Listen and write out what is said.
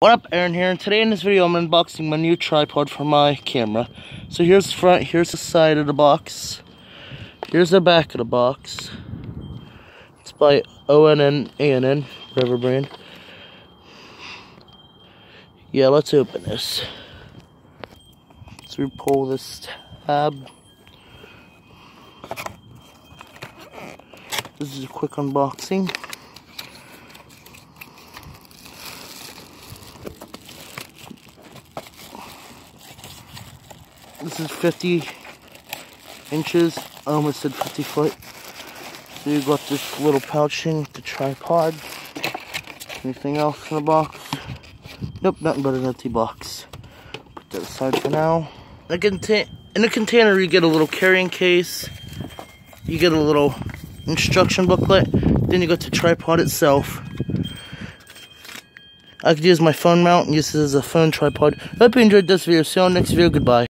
What up, Aaron here, and today in this video I'm unboxing my new tripod for my camera. So here's the front, here's the side of the box, here's the back of the box. It's by ONN, ANN, whatever brand. Yeah, let's open this. So we pull this tab. This is a quick unboxing. This is 50 inches, I almost said 50 foot. So you got this little pouching, the tripod. Anything else in the box? Nope, nothing but an empty box. Put that aside for now. In the container you get a little carrying case. You get a little instruction booklet. Then you got the tripod itself. I could use my phone mount and use it as a phone tripod. Hope you enjoyed this video. See you on the next video. Goodbye.